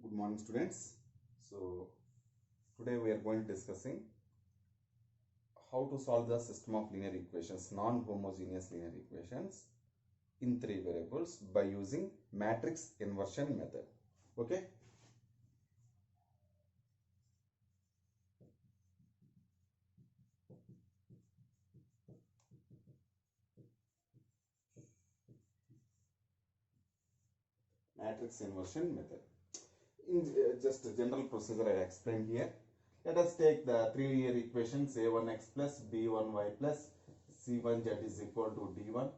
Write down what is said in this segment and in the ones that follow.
Good morning, students. So today we are going to discussing how to solve the system of linear equations, non-homogeneous linear equations in three variables by using matrix inversion method. Okay. Matrix inversion method. In just a general procedure I explained here. Let us take the three linear equations a1x plus b1y plus c1z is equal to d1,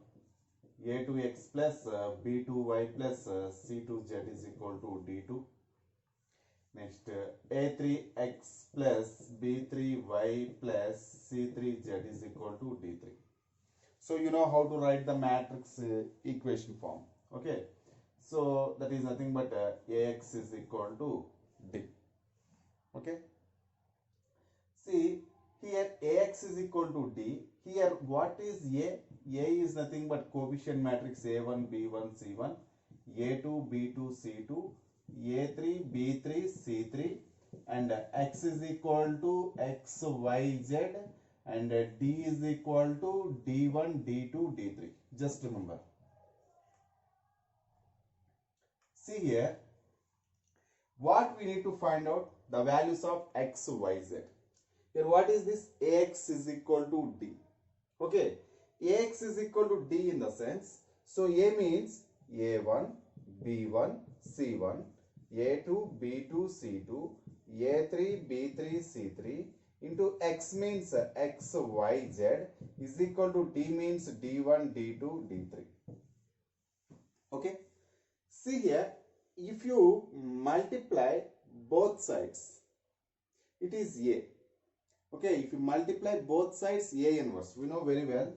a2x plus b2y plus c2z is equal to d2. Next, a3x plus b3y plus c3z is equal to d3. So you know how to write the matrix equation form. Okay. So that is nothing but ax is equal to d. Okay. See here ax is equal to d. Here what is a? A is nothing but coefficient matrix a1, b1, c1, a2, b2, c2, a3, b3, c3, and x is equal to x, y, z, and d is equal to d1, d2, d3. Just remember. See here, what we need to find out the values of x, y, z. Here what is this? Ax is equal to d. Okay, ax is equal to d in the sense, so a means a1, b1, c1, a2, b2, c2, a3, b3, c3 into x means x, y, z is equal to d means d1, d2, d3. Okay, see here, if you multiply both sides, it is a. Okay, if you multiply both sides, a inverse, we know very well,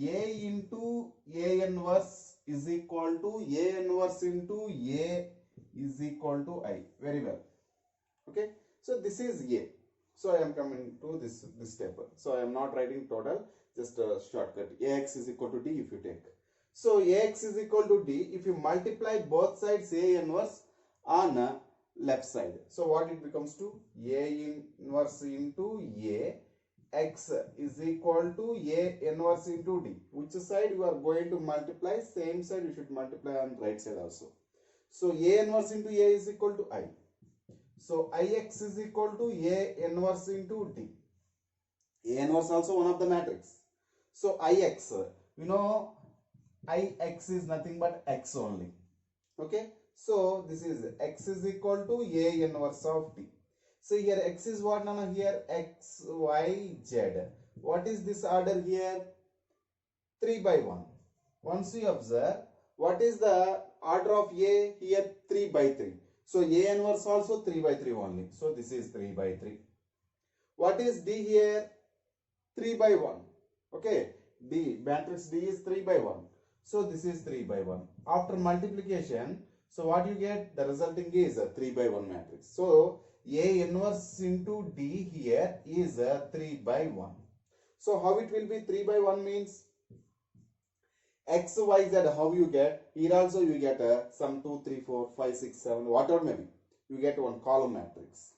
a into a inverse is equal to a inverse into a is equal to I. Very well. Okay, so this is a. So I am coming to this step. So I am not writing total, just a shortcut. Ax is equal to d if you take. So ax is equal to d if you multiply both sides a inverse on left side. So what it becomes to? A inverse into a x is equal to a inverse into d. Which side you are going to multiply? Same side you should multiply on right side also. So a inverse into a is equal to I. So ix is equal to a inverse into d. A inverse also one of the matrix. So ix, you know, ix is nothing but x only. Okay, so this is x is equal to a inverse of d. So here x is what, Nana? Here x, y, z. What is this order here? 3 by 1. Once you observe, what is the order of a here? 3 by 3. So a inverse also 3 by 3 only. So this is 3 by 3. What is d here? 3 by 1. Okay, d, matrix d is 3 by 1. So this is 3 by 1. After multiplication, so what you get? The resulting is a 3 by 1 matrix. So a inverse into d here is a 3 by 1. So how it will be? 3 by 1 means x, y, z. How you get? Here also you get some 2, 3, 4, 5, 6, 7, whatever maybe. You get one column matrix.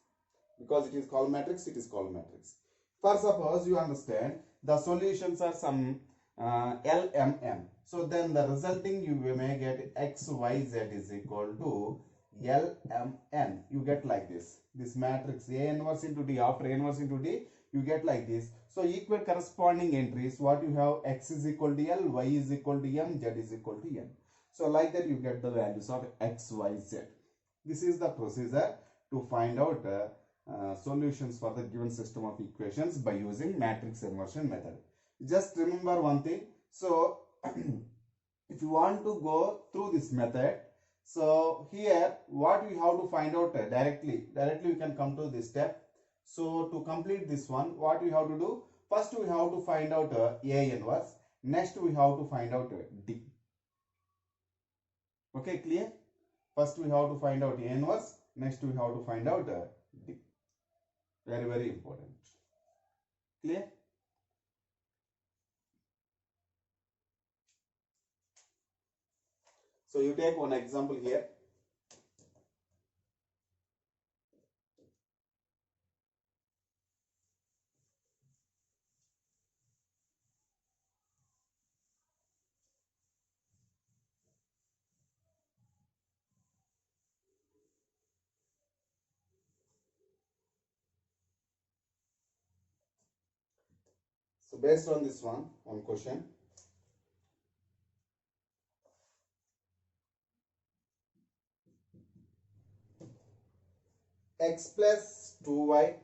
Because it is column matrix, it is column matrix. For suppose you understand the solutions are some LMN. So then the resulting you may get x, y, z is equal to LMN. You get like this. This matrix A inverse into D, after A inverse into D, you get like this. So equal corresponding entries, what you have? X is equal to L, Y is equal to M, Z is equal to N. So like that you get the values of X, Y, Z. This is the procedure to find out solutions for the given system of equations by using matrix inversion method. Just remember one thing. So if you want to go through this method, so here what we have to find out directly we can come to this step. So to complete this one, what we have to do? First we have to find out A inverse. Next we have to find out D. Okay, clear? First we have to find out A inverse. Next we have to find out D. Very, very important. Clear? So you take one example here. So based on this one question, x plus 2y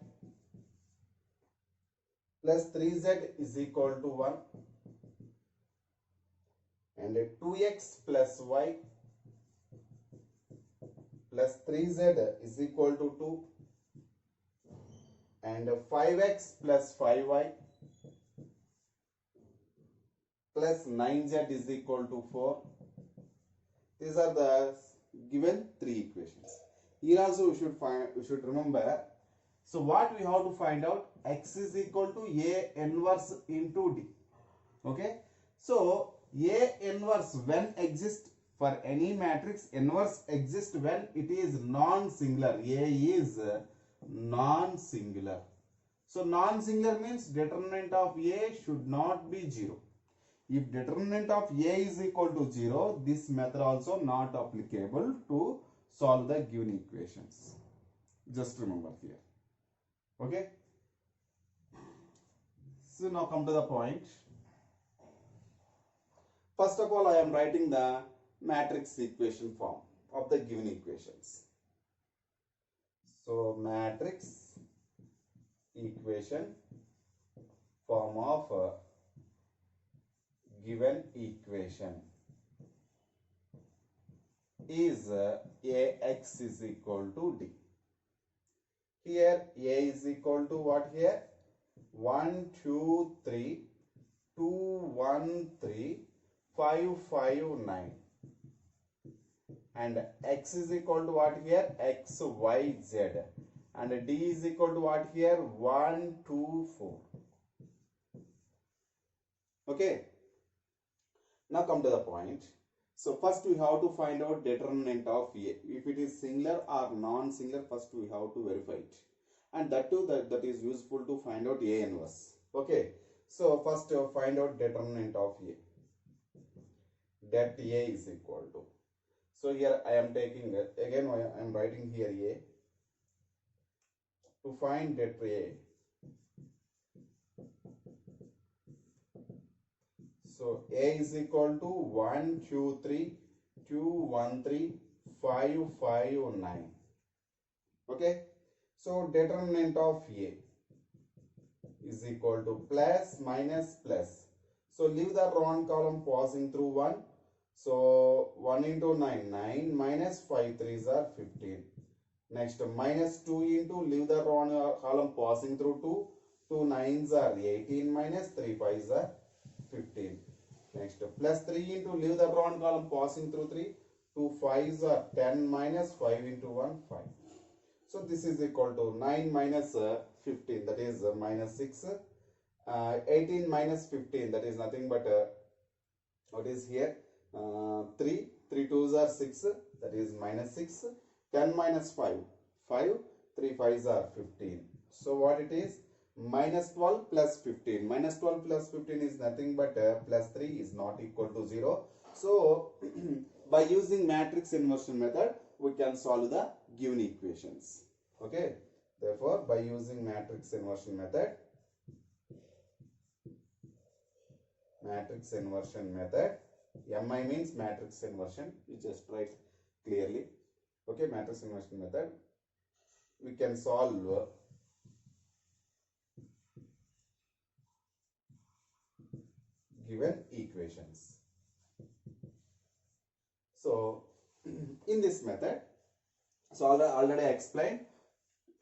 plus 3z is equal to 1 and 2x plus y plus 3z is equal to 2 and 5x plus 5y plus 9z is equal to 4. These are the given three equations. Here also we should remember. So what we have to find out, x is equal to A inverse into D. Okay. So A inverse when exists for any matrix, inverse exists when it is non-singular. A is non-singular. So non-singular means determinant of A should not be 0. If determinant of A is equal to 0, this method also not applicable to solve the given equations. Just remember here. Okay. So now come to the point. First of all, I am writing the matrix equation form of the given equations. So matrix equation form of given equation is Ax is equal to D. Here A is equal to what here? 1, 2, 3, 2, 1, 3, 5, 5, 9. And x is equal to what here? X, y, z. And D is equal to what here? 1, 2, 4. Okay. Now come to the point. So first we have to find out determinant of A. If it is singular or non-singular, first we have to verify it. And that too that is useful to find out A inverse. Okay. So first find out determinant of A. Det A is equal to. So here I am taking again I am writing here A. To find det A. So A is equal to 1, 2, 3, 2, 1, 3, 5, 5, 9. Okay. So determinant of A is equal to plus minus plus. So leave the round column passing through 1. So 1 into 9, 9 minus 5 3s are 15. Next minus 2 into leave the round column passing through 2. 2 9s are 18 minus 3 5s are 15. Next plus 3 into leave the round column passing through 3. 2 5s are 10 minus 5 into 1 5. So this is equal to 9 minus 15, that is minus 6. 18 minus 15, that is nothing but what is here? 3. 3 2s are 6, that is minus 6. 10 minus 5, 5. 3 5s are 15. So what it is? Minus 12 plus 15. Minus 12 plus 15 is nothing but plus 3 is not equal to 0. So by using matrix inversion method, we can solve the given equations. Okay. Therefore, by using matrix inversion method, MI means matrix inversion. You just write clearly. Okay, matrix inversion method. We can solve given equations. So, in this method, so already I explained,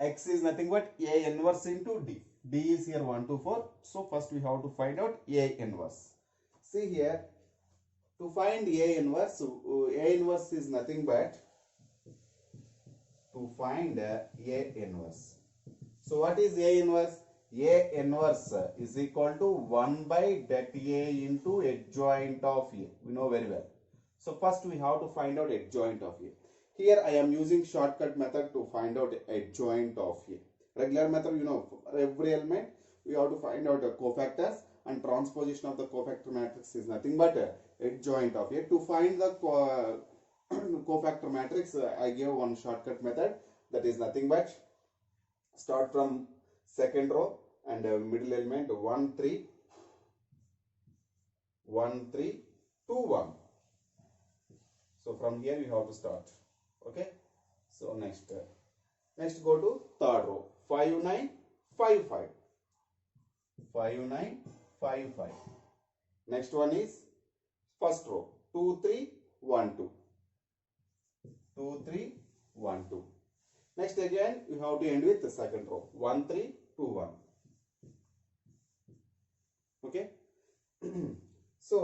x is nothing but A inverse into D. D is here 1 to 4. So first we have to find out A inverse. See here, to find A inverse is nothing but to find A inverse. So what is A inverse? A inverse is equal to 1 by det A into adjoint of A. We know very well. So first we have to find out adjoint of A. Here I am using shortcut method to find out adjoint of A. Regular method, you know, for every element we have to find out cofactors, and transposition of the cofactor matrix is nothing but adjoint of A. To find the cofactor matrix, I gave one shortcut method, that is nothing but start from second row and middle element 1 3 1 3 2 1. So from here you have to start. Okay. So next go to third row. 5 9 5 5. 5 9 5 5. Next one is first row. 2 3 1 2. 2 3 1 2. Next again you have to end with the second row. 1 3 2 1. Okay. So